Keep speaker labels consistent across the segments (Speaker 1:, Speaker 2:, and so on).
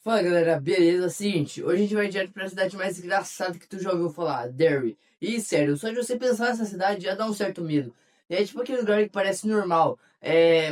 Speaker 1: Fala galera, beleza? Seguinte, hoje a gente vai direto pra cidade mais engraçada que tu já ouviu falar, Derry. E sério, só de você pensar nessa cidade já dá um certo medo. É tipo aquele lugar que parece normal,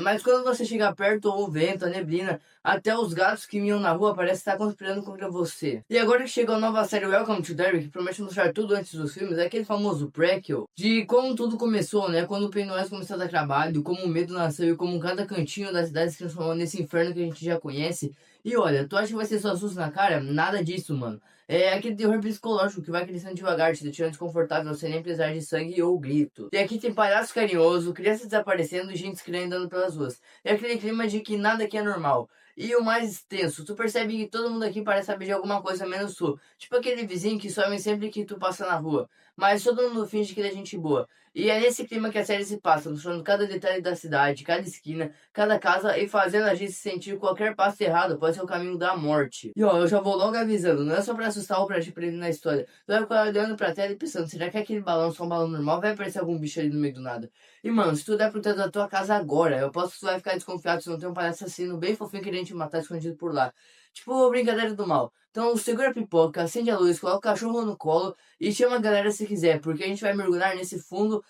Speaker 1: mas quando você chega perto, ou o vento, a neblina, até os gatos que miam na rua parecem estar conspirando contra você. E agora que chegou a nova série Welcome to Derry, que promete mostrar tudo antes dos filmes, é aquele famoso prequel, de como tudo começou, né? Quando o Pennywise começou a dar trabalho, como o medo nasceu e como cada cantinho da cidade se transformou nesse inferno que a gente já conhece. E olha, tu acha que vai ser só susto na cara? Nada disso, mano. É aquele terror psicológico que vai crescendo devagar, te deixando desconfortável sem nem precisar de sangue ou grito. E aqui tem palhaço carinhoso, crianças desaparecendo e gente estranha andando pelas ruas. É aquele clima de que nada aqui é normal. E o mais tenso, tu percebe que todo mundo aqui parece saber de alguma coisa menos tu. Tipo aquele vizinho que some sempre que tu passa na rua. Mas todo mundo finge que ele é gente boa. E é nesse clima que a série se passa, mostrando cada detalhe da cidade, cada esquina, cada casa e fazendo a gente se sentir que qualquer passo errado pode ser o caminho da morte. E ó, eu já vou logo avisando, não é só pra assustar ou pra te prender na história. Tu vai ficar olhando pra tela e pensando, será que aquele balão é só um balão normal ou vai aparecer algum bicho ali no meio do nada? E mano, se tu der pro teto da tua casa agora, eu posso que tu vai ficar desconfiado se não tem um palhaço assassino bem fofinho querendo te matar escondido por lá. Tipo, brincadeira do mal. Então segura a pipoca, acende a luz, coloca o cachorro no colo e chama a galera se quiser, porque a gente vai mergulhar nesse fundo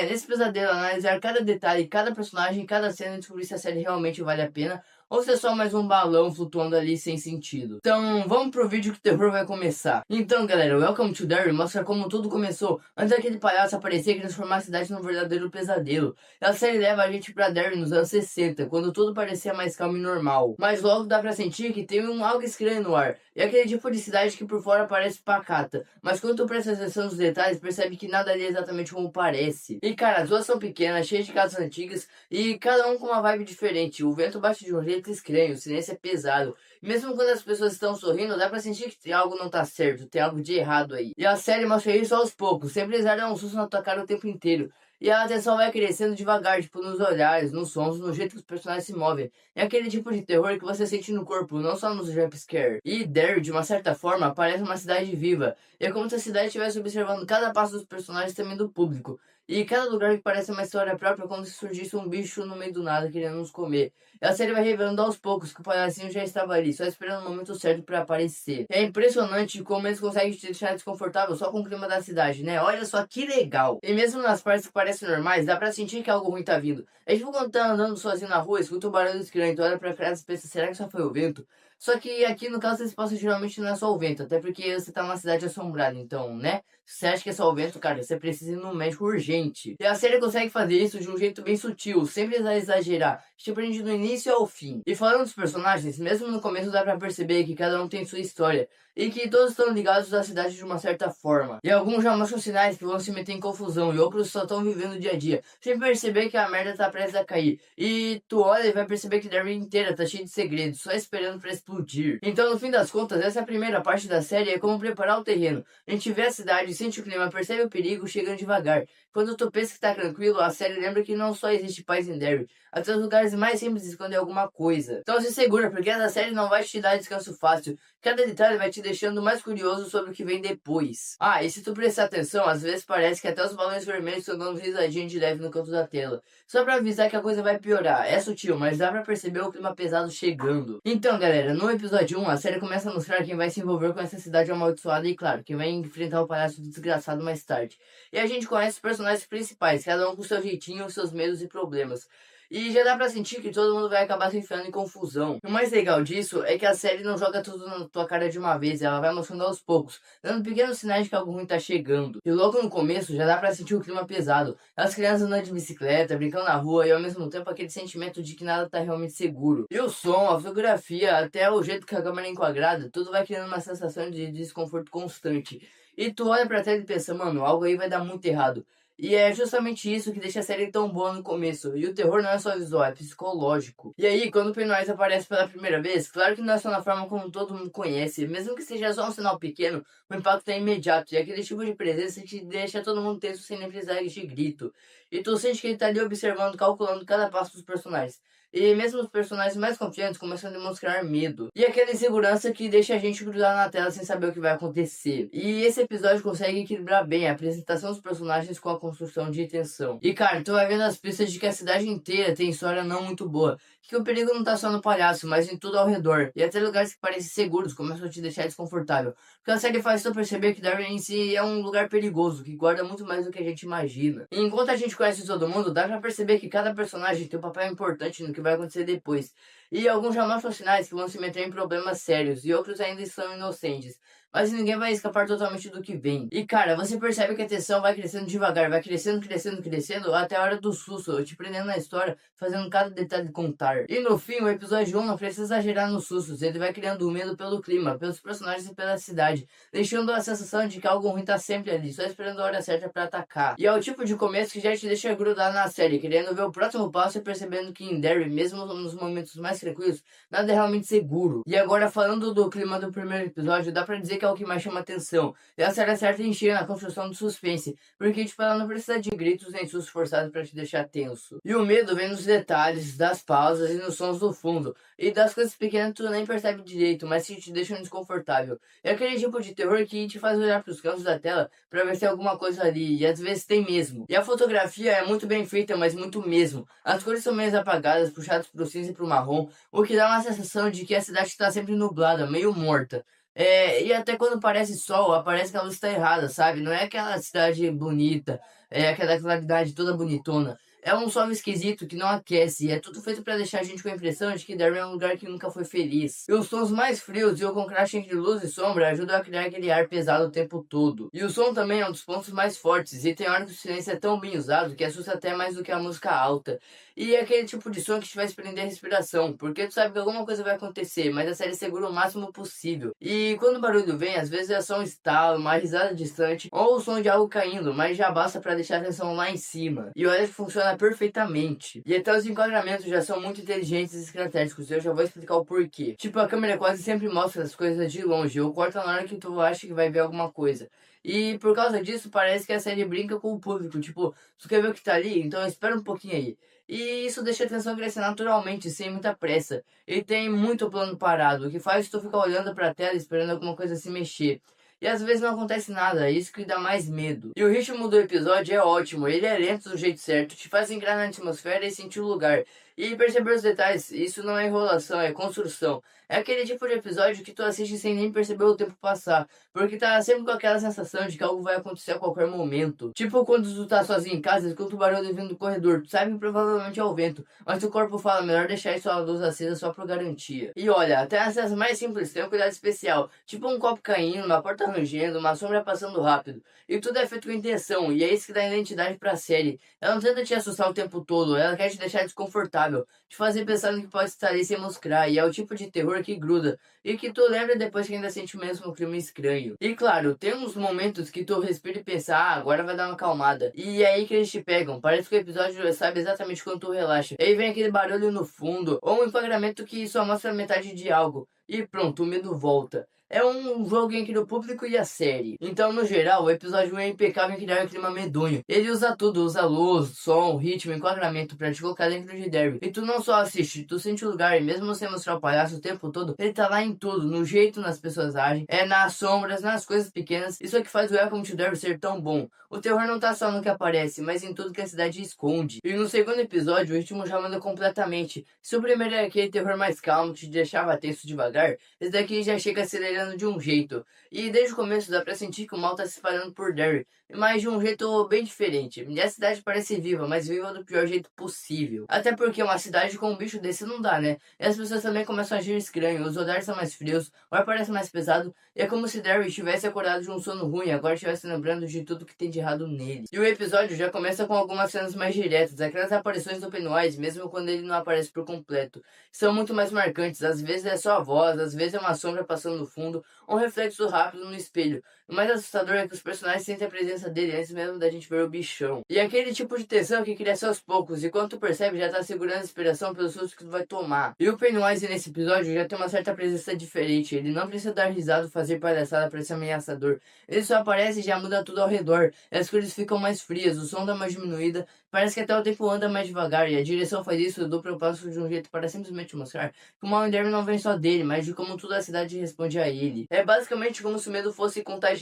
Speaker 1: nesse pesadelo, analisar cada detalhe, cada personagem, cada cena e descobrir se a série realmente vale a pena ou se é só mais um balão flutuando ali sem sentido. Então, vamos pro vídeo que o terror vai começar. Então, galera, Welcome to Derry mostra como tudo começou antes daquele palhaço aparecer e transformar a cidade num verdadeiro pesadelo. E a série leva a gente pra Derry nos anos 60, quando tudo parecia mais calmo e normal. Mas logo dá pra sentir que tem algo estranho no ar. E aquele tipo de cidade que por fora parece pacata, mas quando tu presta atenção nos detalhes, percebe que nada ali é exatamente como parece. E cara, as ruas são pequenas, cheias de casas antigas e cada um com uma vibe diferente. O vento bate de um jeito estranho, o silêncio é pesado. E mesmo quando as pessoas estão sorrindo, dá pra sentir que algo não tá certo, tem algo de errado aí. E a série mostra isso aos poucos, sempre eles dão um susto na tua cara o tempo inteiro. E a atenção vai crescendo devagar, tipo nos olhares, nos sons, no jeito que os personagens se movem. É aquele tipo de terror que você sente no corpo, não só nos jumpscare. E Derry, de uma certa forma, parece uma cidade viva. É como se a cidade estivesse observando cada passo dos personagens e também do público. E cada lugar que parece uma história própria, como se surgisse um bicho no meio do nada querendo nos comer. E a série vai revelando aos poucos que o palhacinho já estava ali, só esperando o momento certo para aparecer. É impressionante como eles conseguem te deixar desconfortável só com o clima da cidade, né? Olha só que legal! E mesmo nas partes que parecem normais, dá pra sentir que algo ruim tá vindo. É tipo quando tá andando sozinho na rua, escuta um barulho estranho, tu olha pra trás e pensa, será que só foi o vento? Só que aqui no caso esse passo geralmente não é só o vento, até porque você tá numa cidade assombrada, então, né? Se você acha que é só o vento, cara, você precisa ir no médico urgente. E a série consegue fazer isso de um jeito bem sutil, sem precisar exagerar, te prende do início ao fim. E falando dos personagens, mesmo no começo dá pra perceber que cada um tem sua história, e que todos estão ligados à cidade de uma certa forma. E alguns já mostram sinais que vão se meter em confusão, e outros só estão vivendo o dia a dia, sem perceber que a merda tá prestes a cair. E tu olha e vai perceber que Derry inteira tá cheia de segredos, só esperando pra explodir. Então, no fim das contas, essa primeira parte da série é como preparar o terreno. A gente vê a cidade, sente o clima, percebe o perigo, chegando devagar. Quando tu pensa que tá tranquilo, a série lembra que não só existe paz em Derry, até os lugares mais simples escondem alguma coisa. Então se segura, porque essa série não vai te dar descanso fácil. Cada detalhe vai te deixando mais curioso sobre o que vem depois. Ah, e se tu prestar atenção, às vezes parece que até os balões vermelhos estão dando risadinha de leve no canto da tela. Só pra avisar que a coisa vai piorar. É sutil, mas dá pra perceber o clima pesado chegando. Então, galera, no episódio 1, a série começa a mostrar quem vai se envolver com essa cidade amaldiçoada e, claro, quem vai enfrentar o palhaço desgraçado mais tarde. E a gente conhece os personagens principais, cada um com seu jeitinho, seus medos e problemas. E já dá pra sentir que todo mundo vai acabar se enfiando em confusão. O mais legal disso é que a série não joga tudo na tua cara de uma vez, ela vai mostrando aos poucos, dando pequenos sinais de que algo ruim tá chegando. E logo no começo já dá pra sentir o clima pesado. As crianças andando de bicicleta, brincando na rua e ao mesmo tempo aquele sentimento de que nada tá realmente seguro. E o som, a fotografia, até o jeito que a câmera é enquadrada, tudo vai criando uma sensação de desconforto constante. E tu olha pra tela e pensa, mano, algo aí vai dar muito errado. E é justamente isso que deixa a série tão boa no começo. E o terror não é só visual, é psicológico. E aí, quando o Pennywise aparece pela primeira vez, claro que não é só na forma como todo mundo conhece. Mesmo que seja só um sinal pequeno, o impacto é imediato. E aquele tipo de presença que deixa todo mundo tenso sem nem precisar de grito. E tu sente que ele tá ali observando, calculando cada passo dos personagens. e mesmo os personagens mais confiantes começam a demonstrar medo. E aquela insegurança que deixa a gente grudar na tela sem saber o que vai acontecer. E esse episódio consegue equilibrar bem a apresentação dos personagens com a construção de tensão. E cara, tu vai vendo as pistas de que a cidade inteira tem história não muito boa, que o perigo não tá só no palhaço, mas em tudo ao redor. E até lugares que parecem seguros começam a te deixar desconfortável. Porque a série faz tu perceber que Darwin em si é um lugar perigoso, que guarda muito mais do que a gente imagina. E enquanto a gente conhece todo mundo, dá pra perceber que cada personagem tem um papel importante no que vai acontecer depois. E alguns já mostram sinais que vão se meter em problemas sérios, e outros ainda estão inocentes. Mas ninguém vai escapar totalmente do que vem. E cara, você percebe que a tensão vai crescendo devagar, vai crescendo, crescendo, crescendo, até a hora do susto, te prendendo na história, fazendo cada detalhe contar. E no fim, o episódio 1 não precisa exagerar nos sustos, ele vai criando medo pelo clima, pelos personagens e pela cidade, deixando a sensação de que algo ruim tá sempre ali, só esperando a hora certa pra atacar. E é o tipo de começo que já te deixa grudar na série, querendo ver o próximo passo e percebendo que em Derry, mesmo nos momentos mais tranquilos, nada é realmente seguro. E agora, falando do clima do primeiro episódio, dá pra dizer que é o que mais chama atenção. E a série acerta em cheio na construção do suspense, porque tipo, ela não precisa de gritos nem sustos forçados pra te deixar tenso. E o medo vem nos detalhes, das pausas e nos sons do fundo, e das coisas pequenas tu nem percebe direito, mas que te deixam desconfortável. É aquele tipo de terror que te faz olhar pros cantos da tela pra ver se tem alguma coisa ali, e às vezes tem mesmo. E a fotografia é muito bem feita, mas muito mesmo. As cores são meio apagadas, puxadas pro cinza e pro marrom, o que dá uma sensação de que a cidade está sempre nublada, meio morta. E até quando parece sol, aparece que a luz está errada, sabe? Não é aquela cidade bonita, é aquela claridade toda bonitona. É um sol esquisito que não aquece, e é tudo feito para deixar a gente com a impressão de que Darwin é um lugar que nunca foi feliz. E os tons mais frios e o contraste entre luz e sombra ajudam a criar aquele ar pesado o tempo todo. E o som também é um dos pontos mais fortes, e tem hora que o silêncio é tão bem usado que assusta até mais do que a música alta. E é aquele tipo de som que te faz prender a respiração, porque tu sabe que alguma coisa vai acontecer, mas a série segura o máximo possível. E quando o barulho vem, às vezes é só um estalo, uma risada distante, ou o som de algo caindo, mas já basta pra deixar a atenção lá em cima. E olha que funciona perfeitamente. E até os enquadramentos já são muito inteligentes e estratégicos, e eu já vou explicar o porquê. Tipo, a câmera quase sempre mostra as coisas de longe, ou corta na hora que tu acha que vai ver alguma coisa. E por causa disso, parece que a série brinca com o público, tipo, tu quer ver o que tá ali? Então espera um pouquinho aí. E isso deixa a atenção crescer naturalmente, sem muita pressa. E tem muito plano parado, o que faz tu ficar olhando pra tela esperando alguma coisa se mexer. E às vezes não acontece nada, isso que dá mais medo. E o ritmo do episódio é ótimo, ele é lento do jeito certo, te faz entrar na atmosfera e sentir o lugar. E perceber os detalhes, isso não é enrolação, é construção. É aquele tipo de episódio que tu assiste sem nem perceber o tempo passar, porque tá sempre com aquela sensação de que algo vai acontecer a qualquer momento. Tipo quando tu tá sozinho em casa e escuta o barulho vindo do corredor, tu sabe que provavelmente é o vento, mas teu corpo fala melhor deixar sua luz acesa só por garantia. E olha, até as cenas mais simples têm um cuidado especial, tipo um copo caindo, uma porta rangendo, uma sombra passando rápido. E tudo é feito com intenção, e é isso que dá identidade pra série. Ela não tenta te assustar o tempo todo, ela quer te deixar desconfortável, te fazer pensar no que pode estar ali sem mostrar, e é o tipo de terror que gruda, e que tu lembra depois que ainda sente o mesmo clima estranho. E claro, tem uns momentos que tu respira e pensa, ah, agora vai dar uma acalmada. E é aí que eles te pegam, parece que o episódio sabe exatamente quando tu relaxa. E aí vem aquele barulho no fundo, ou um enquadramento que só mostra metade de algo, e pronto, o medo volta. É um jogo entre o público e a série. Então, no geral, o episódio é impecável em criar um clima medonho. Ele usa tudo, usa luz, som, ritmo, enquadramento pra te colocar dentro de Derby. E tu não só assiste, tu sente o lugar, e mesmo sem mostrar o palhaço o tempo todo, ele tá lá em tudo, no jeito nas pessoas agem, é nas sombras, nas coisas pequenas. Isso é que faz o Welcome to Derby ser tão bom. O terror não tá só no que aparece, mas em tudo que a cidade esconde. E no segundo episódio, o ritmo já muda completamente. Se o primeiro é aquele terror mais calmo, que te deixava tenso devagar, esse daqui já chega acelerando de um jeito. E desde o começo dá pra sentir que o mal tá se espalhando por Derry, mas de um jeito bem diferente. E a cidade parece viva, mas viva do pior jeito possível. Até porque uma cidade com um bicho desse não dá, né? E as pessoas também começam a agir estranho, os olhares são mais frios, o ar parece mais pesado, e é como se Derry tivesse acordado de um sono ruim e agora estivesse lembrando de tudo que tem de errado nele. E o episódio já começa com algumas cenas mais diretas, aquelas aparições do Pennywise, mesmo quando ele não aparece por completo. São muito mais marcantes, às vezes é só a voz, às vezes é uma sombra passando no fundo, um reflexo rápido no espelho. O mais assustador é que os personagens sentem a presença dele antes mesmo da gente ver o bichão. E aquele tipo de tensão que cresce aos poucos, e quando tu percebe já tá segurando a inspiração pelo susto que tu vai tomar. E o Pennywise nesse episódio já tem uma certa presença diferente, ele não precisa dar risada ou fazer palhaçada pra ser ameaçador. Ele só aparece e já muda tudo ao redor, e as cores ficam mais frias, o som dá uma diminuída, parece que até o tempo anda mais devagar, e a direção faz isso do propósito de um jeito para simplesmente mostrar que o mal interno não vem só dele, mas de como toda a cidade responde a ele. É basicamente como se o medo fosse contagioso,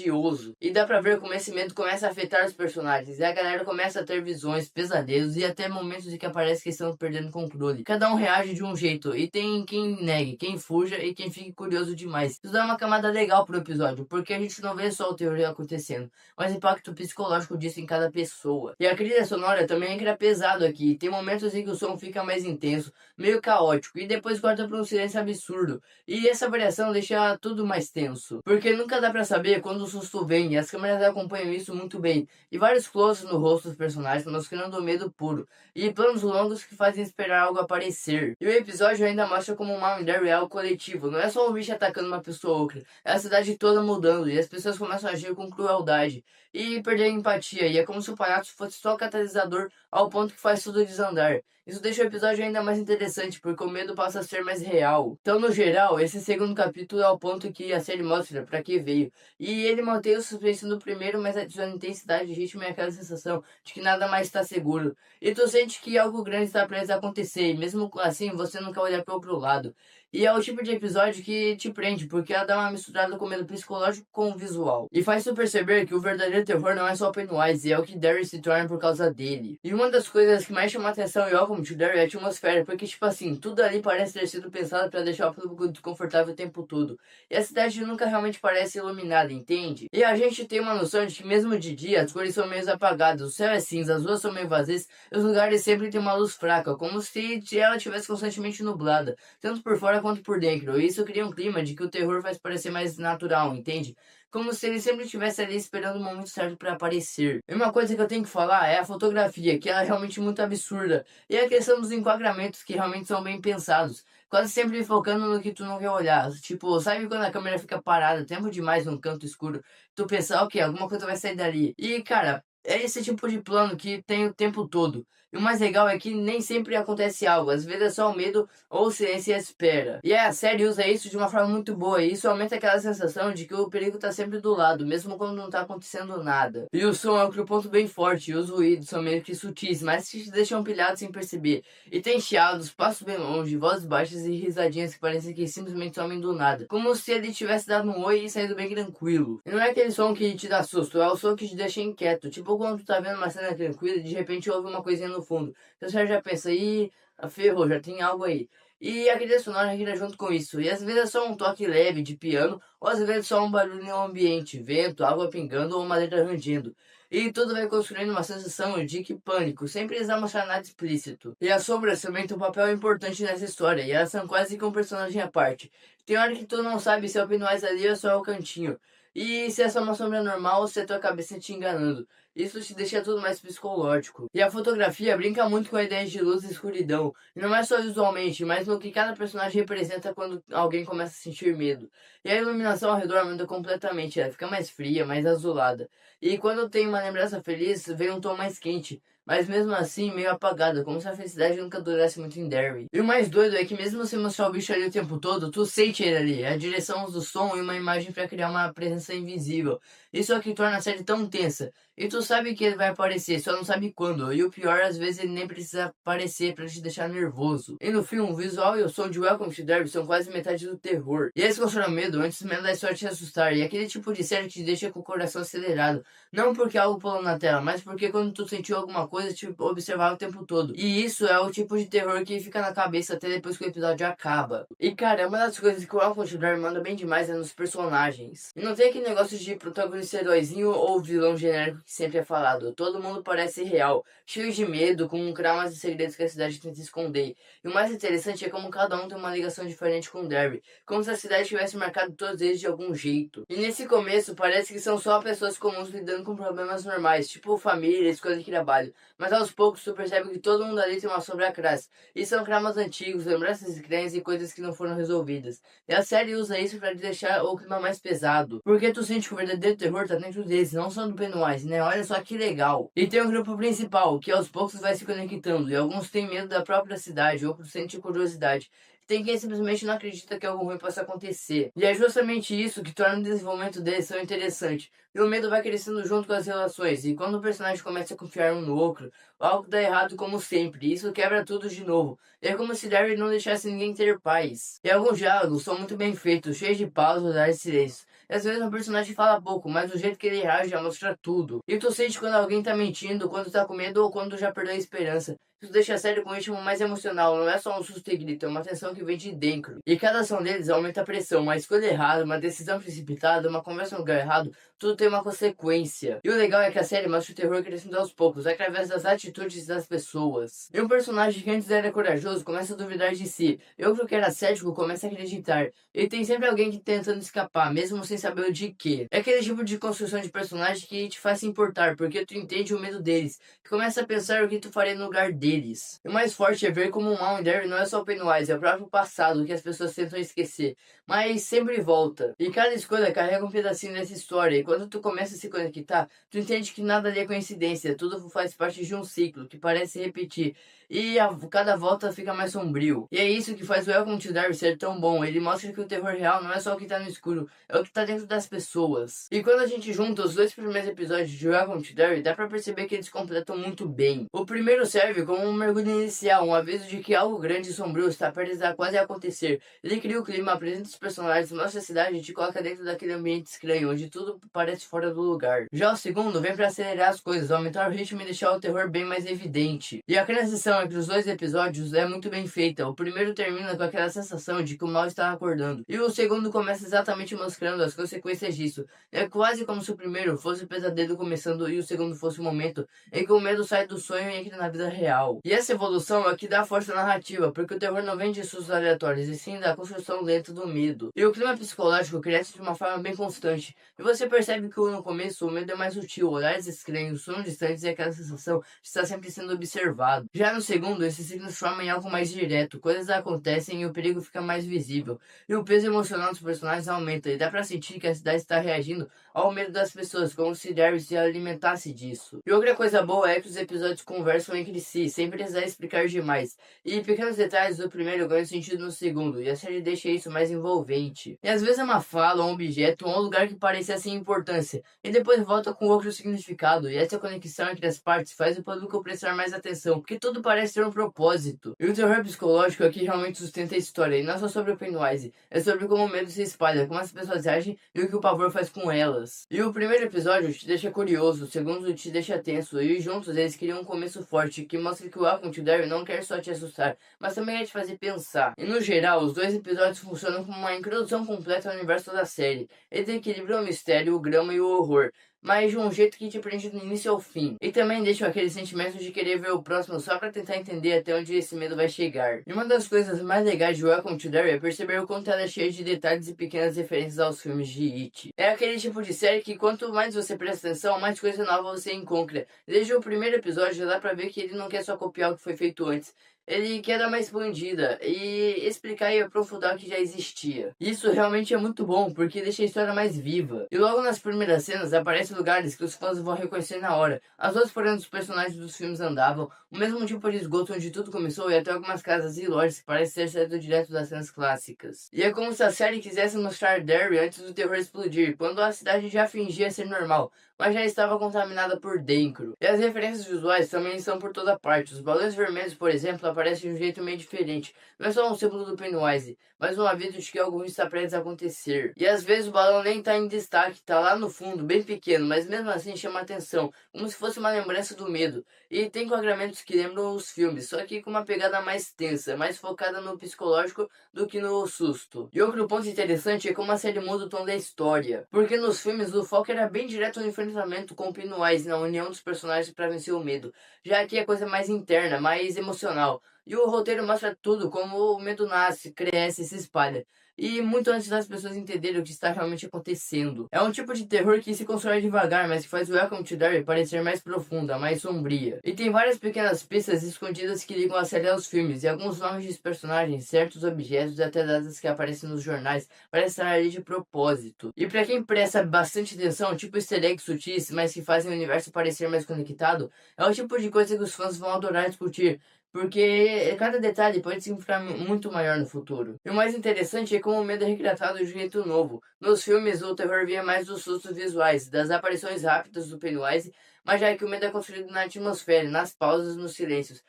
Speaker 1: e dá pra ver como esse medo começa a afetar os personagens, e a galera começa a ter visões, pesadelos e até momentos em que aparece que estão perdendo controle. Cada um reage de um jeito, e tem quem negue, quem fuja e quem fique curioso demais. Isso dá uma camada legal pro episódio, porque a gente não vê só o terror acontecendo, mas o impacto psicológico disso em cada pessoa. E a trilha sonora também entra pesado aqui, tem momentos em que o som fica mais intenso, meio caótico, e depois corta pra um silêncio absurdo. E essa variação deixa tudo mais tenso, porque nunca dá pra saber quando o susto vem, e as câmeras acompanham isso muito bem. E vários closes no rosto dos personagens mostrando o medo puro, e planos longos que fazem esperar algo aparecer. E o episódio ainda mostra como o mal em Derry é algo coletivo, não é só um bicho atacando uma pessoa ou outra, é a cidade toda mudando, e as pessoas começam a agir com crueldade, e perder a empatia, e é como se o palhaço fosse só catalisador ao ponto que faz tudo desandar. Isso deixa o episódio ainda mais interessante, porque o medo passa a ser mais real. Então, no geral, esse segundo capítulo é o ponto que a série mostra pra que veio. E ele mantém o suspense no primeiro, mas adiciona intensidade, ritmo e aquela sensação de que nada mais está seguro. E tu sente que algo grande está prestes a acontecer, e mesmo assim você nunca olha para o outro lado. E é o tipo de episódio que te prende, porque ela dá uma misturada com medo psicológico com o visual. E faz tu perceber que o verdadeiro terror não é só o Pennywise, e é o que Derry se torna por causa dele. E uma das coisas que mais chama a atenção em Welcome to Derry é a atmosfera, porque tipo assim, tudo ali parece ter sido pensado para deixar o público desconfortável o tempo todo. E a cidade nunca realmente parece iluminada, entende? E a gente tem uma noção de que mesmo de dia as cores são meio apagadas, o céu é cinza, as ruas são meio vazias, e os lugares sempre têm uma luz fraca, como se ela estivesse constantemente nublada, tanto por fora quanto por dentro. E isso cria um clima de que o terror faz parecer mais natural, entende? Como se ele sempre estivesse ali esperando o momento certo para aparecer. E uma coisa que eu tenho que falar é a fotografia, que ela é realmente muito absurda. E a questão dos enquadramentos, que realmente são bem pensados. Quase sempre focando no que tu não quer olhar. Tipo, sabe quando a câmera fica parada tempo demais num canto escuro? Tu pensa, ok, alguma coisa vai sair dali. E, cara, é esse tipo de plano que tem o tempo todo. E o mais legal é que nem sempre acontece algo, às vezes é só o medo ou o silêncio e a espera. E a série usa isso de uma forma muito boa, e isso aumenta aquela sensação de que o perigo tá sempre do lado, mesmo quando não tá acontecendo nada. E o som é outro ponto bem forte, e os ruídos são meio que sutis, mas que te deixam pilhados sem perceber. E tem chiados, passos bem longe, vozes baixas e risadinhas que parecem que simplesmente somem do nada. Como se ele tivesse dado um oi e saído bem tranquilo. E não é aquele som que te dá susto, é o som que te deixa inquieto. Tipo quando tu tá vendo uma cena tranquila e de repente ouve uma coisinha no fundo. Então você já pensa, ih, ferrou, já tem algo aí. E a trilha sonora gira junto com isso. E às vezes é só um toque leve de piano, ou às vezes só um barulho no ambiente, vento, água pingando ou uma letra rangendo. E tudo vai construindo uma sensação de que pânico, sem precisar mostrar nada explícito. E as sombras também têm um papel importante nessa história, e elas são quase que um personagem à parte. Tem hora que tu não sabe se é o Pennywise ali ou só é o cantinho. E se é só uma sombra normal ou se é tua cabeça te enganando. Isso te deixa tudo mais psicológico. E a fotografia brinca muito com a ideia de luz e escuridão. E não é só visualmente, mas no que cada personagem representa quando alguém começa a sentir medo. E a iluminação ao redor muda completamente, ela fica mais fria, mais azulada. E quando tem uma lembrança feliz, vem um tom mais quente. Mas mesmo assim, meio apagada, como se a felicidade nunca durasse muito em Derry. E o mais doido é que mesmo sem mostrar o bicho ali o tempo todo, tu sente ele ali. A direção do som e uma imagem para criar uma presença invisível. Isso é o que torna a série tão tensa. E tu sabe que ele vai aparecer, só não sabe quando. E o pior, às vezes ele nem precisa aparecer pra te deixar nervoso. E no filme, o visual e o som de Welcome to Derby são quase metade do terror. E eles constroem medo antes mesmo da história te assustar. E é aquele tipo de série que te deixa com o coração acelerado. Não porque algo pulou na tela, mas porque quando tu sentiu alguma coisa, te observava o tempo todo. E isso é o tipo de terror que fica na cabeça até depois que o episódio acaba. E cara, uma das coisas que o Welcome to Derby manda bem demais é nos personagens. E não tem aquele negócio de protagonista heróizinho ou vilão genérico que sempre é falado. Todo mundo parece real, cheio de medo, com traumas e segredos que a cidade tenta esconder. E o mais interessante é como cada um tem uma ligação diferente com Derry, como se a cidade tivesse marcado todos eles de algum jeito. E nesse começo parece que são só pessoas comuns lidando com problemas normais, tipo família, escola de trabalho. mas aos poucos tu percebe que todo mundo ali tem uma sombra crasse, e são traumas antigos, lembranças estranhas e coisas que não foram resolvidas. E a série usa isso pra te deixar o clima mais pesado, porque tu sente que o verdadeiro terror tá dentro deles, não só do Pennywise, né? Olha só que legal. E tem um grupo principal, que aos poucos vai se conectando, e alguns têm medo da própria cidade, outros sentem curiosidade. Tem quem simplesmente não acredita que algo ruim possa acontecer. E é justamente isso que torna o desenvolvimento deles tão interessante. E o medo vai crescendo junto com as relações. E quando o personagem começa a confiar um no outro, algo dá errado como sempre. E isso quebra tudo de novo. E é como se Derry não deixasse ninguém ter paz. E alguns diálogos são muito bem feitos, cheios de pausas, e silêncio. E às vezes o personagem fala pouco, mas o jeito que ele reage já mostra tudo. E tu sente quando alguém tá mentindo, quando tá com medo ou quando já perdeu a esperança. Isso deixa a série com um ritmo mais emocional, não é só um susto e grito, é uma tensão que vem de dentro. E cada ação deles aumenta a pressão, uma escolha errada, uma decisão precipitada, uma conversa no lugar errado, tudo tem uma consequência. E o legal é que a série mostra o terror crescendo aos poucos, através das atitudes das pessoas. E um personagem que antes era corajoso começa a duvidar de si, e outro que era cético começa a acreditar. E tem sempre alguém que tentando escapar, mesmo sem saber o de quê. É aquele tipo de construção de personagem que te faz se importar, porque tu entende o medo deles, que começa a pensar o que tu faria no lugar deles. E o mais forte é ver como o mal em Derry não é só o Pennywise, é o próprio passado que as pessoas tentam esquecer, mas sempre volta. E cada escolha carrega um pedacinho dessa história, e quando tu começa a se conectar, tu entende que nada ali é coincidência, tudo faz parte de um ciclo que parece repetir, e cada volta fica mais sombrio. E é isso que faz o Welcome to Derry ser tão bom, ele mostra que o terror real não é só o que tá no escuro, é o que tá dentro das pessoas. E quando a gente junta os dois primeiros episódios de Welcome to Derry, dá pra perceber que eles completam muito bem. O primeiro serve como um mergulho inicial, um aviso de que algo grande e sombrio está prestes a quase acontecer. Ele cria o clima, apresenta os personagens, mostra a cidade e te coloca dentro daquele ambiente estranho, onde tudo parece fora do lugar. Já o segundo vem para acelerar as coisas, aumentar o ritmo e deixar o terror bem mais evidente. E a transição entre os dois episódios é muito bem feita. O primeiro termina com aquela sensação de que o mal está acordando, e o segundo começa exatamente mostrando as consequências disso. É quase como se o primeiro fosse o pesadelo começando e o segundo fosse o momento em que o medo sai do sonho e entra na vida real. E essa evolução é o que dá força narrativa, porque o terror não vem de sustos aleatórios, e sim da construção lenta do medo. E o clima psicológico cresce de uma forma bem constante. E você percebe que no começo o medo é mais sutil, olhares estranhos, sons distantes e aquela sensação de estar sempre sendo observado. Já no segundo, esse se transforma em algo mais direto, coisas acontecem e o perigo fica mais visível. E o peso emocional dos personagens aumenta, e dá pra sentir que a cidade está reagindo ao medo das pessoas, como se Derry se alimentasse disso. E outra coisa boa é que os episódios conversam entre si, sem precisar explicar demais. E pequenos detalhes do primeiro ganham sentido no segundo, e a série deixa isso mais envolvente. E às vezes é uma fala, um objeto, ou um lugar que parecia sem importância, e depois volta com outro significado, e essa conexão entre as partes faz o público prestar mais atenção, porque tudo parece ter um propósito. E o terror psicológico aqui realmente sustenta a história, e não só sobre o Pennywise, é sobre como o medo se espalha, como as pessoas agem e o que o pavor faz com elas. E o primeiro episódio te deixa curioso, o segundo te deixa tenso, e juntos eles criam um começo forte, que mostra que o Welcome to Derry não quer só te assustar, mas também é te fazer pensar. E no geral, os dois episódios funcionam como uma introdução completa ao universo da série. Eles equilibram o mistério, o drama e o horror, mas de um jeito que te prende do início ao fim. E também deixa aquele sentimento de querer ver o próximo só pra tentar entender até onde esse medo vai chegar. E uma das coisas mais legais de Welcome to Derry é perceber o quanto ela é cheia de detalhes e pequenas referências aos filmes de It. É aquele tipo de série que quanto mais você presta atenção, mais coisa nova você encontra. Desde o primeiro episódio já dá pra ver que ele não quer só copiar o que foi feito antes. Ele quer dar uma expandida e explicar e aprofundar o que já existia. Isso realmente é muito bom, porque deixa a história mais viva. E logo nas primeiras cenas aparecem lugares que os fãs vão reconhecer na hora. As ruas por onde os personagens dos filmes andavam, o mesmo tipo de esgoto onde tudo começou e até algumas casas e lojas que parecem ter saído direto das cenas clássicas. E é como se a série quisesse mostrar Derry antes do terror explodir, quando a cidade já fingia ser normal, mas já estava contaminada por dentro. E as referências visuais também estão por toda parte. Os balões vermelhos, por exemplo, aparecem de um jeito meio diferente. Não é só um símbolo do Pennywise, mas um aviso de que algo ruim está prestes a acontecer. E às vezes o balão nem está em destaque, está lá no fundo, bem pequeno, mas mesmo assim chama atenção, como se fosse uma lembrança do medo. E tem enquadramentos que lembram os filmes, só que com uma pegada mais tensa, mais focada no psicológico do que no susto. E outro ponto interessante é como a série muda o tom da história, porque nos filmes o foco era bem direto no enfrentamento com o Pennywise, na união dos personagens para vencer o medo. Já aqui é coisa mais interna, mais emocional. E o roteiro mostra tudo, como o medo nasce, cresce e se espalha. e muito antes das pessoas entenderem o que está realmente acontecendo. É um tipo de terror que se constrói devagar, mas que faz Welcome to Derry parecer mais profunda, mais sombria. E tem várias pequenas pistas escondidas que ligam a série aos filmes, e alguns nomes de personagens, certos objetos e até datas que aparecem nos jornais parecem estar ali de propósito. E para quem presta bastante atenção, tipo easter eggs sutis, mas que fazem o universo parecer mais conectado, é o tipo de coisa que os fãs vão adorar discutir, porque cada detalhe pode significar muito maior no futuro. E o mais interessante é como o medo é retratado de um jeito novo. Nos filmes, o terror vinha mais dos sustos visuais, das aparições rápidas do Pennywise, mas já que o medo é construído na atmosfera, nas pausas, nos silêncios,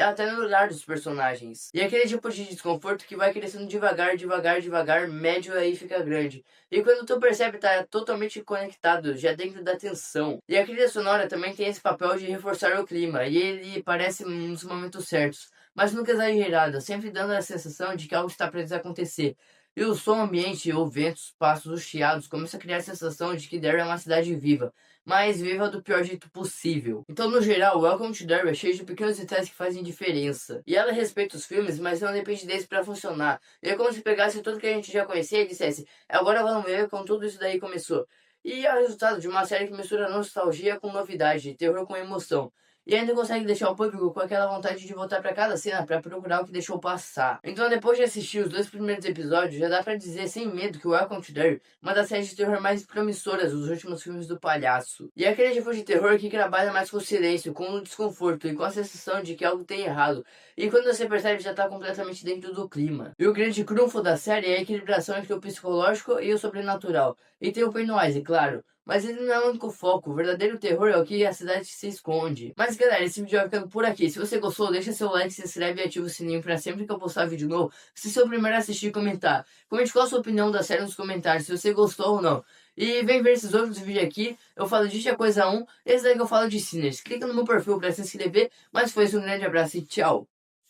Speaker 1: até no olhar dos personagens. E aquele tipo de desconforto que vai crescendo devagar, devagar, devagar, médio aí fica grande. E quando tu percebe, tá totalmente conectado, já dentro da tensão. E a trilha sonora também tem esse papel de reforçar o clima, e ele parece nos momentos certos, mas nunca exagerado, sempre dando a sensação de que algo está prestes a acontecer. E o som ambiente, ou ventos, passos, os chiados, começa a criar a sensação de que Derry é uma cidade viva, mas viva do pior jeito possível. Então, no geral, Welcome to Derry é cheio de pequenos detalhes que fazem diferença. E ela respeita os filmes, mas não depende deles pra funcionar. E é como se pegasse tudo que a gente já conhecia e dissesse, agora vamos ver como tudo isso daí começou. E é o resultado de uma série que mistura nostalgia com novidade, terror com emoção. E ainda consegue deixar o público com aquela vontade de voltar pra cada cena pra procurar o que deixou passar. Então, depois de assistir os dois primeiros episódios, já dá pra dizer sem medo que Welcome to Derry é uma das séries de terror mais promissoras dos últimos filmes do palhaço. E é aquele tipo de terror que trabalha mais com o silêncio, com o desconforto e com a sensação de que algo tem errado. E quando você percebe, já tá completamente dentro do clima. E o grande trunfo da série é a equilibração entre o psicológico e o sobrenatural. E tem o Pennywise, claro. Mas ele não é o único foco, o verdadeiro terror é o que a cidade se esconde. Mas galera, esse vídeo vai ficando por aqui. Se você gostou, deixa seu like, se inscreve e ativa o sininho pra sempre que eu postar vídeo novo, se você é o primeiro a assistir e comentar. Comente qual a sua opinião da série nos comentários, se você gostou ou não. E vem ver esses outros vídeos aqui, eu falo de Tia Coisa 1, esse daí que eu falo de Sinners. Clica no meu perfil pra se inscrever, mas foi isso, um grande abraço e tchau!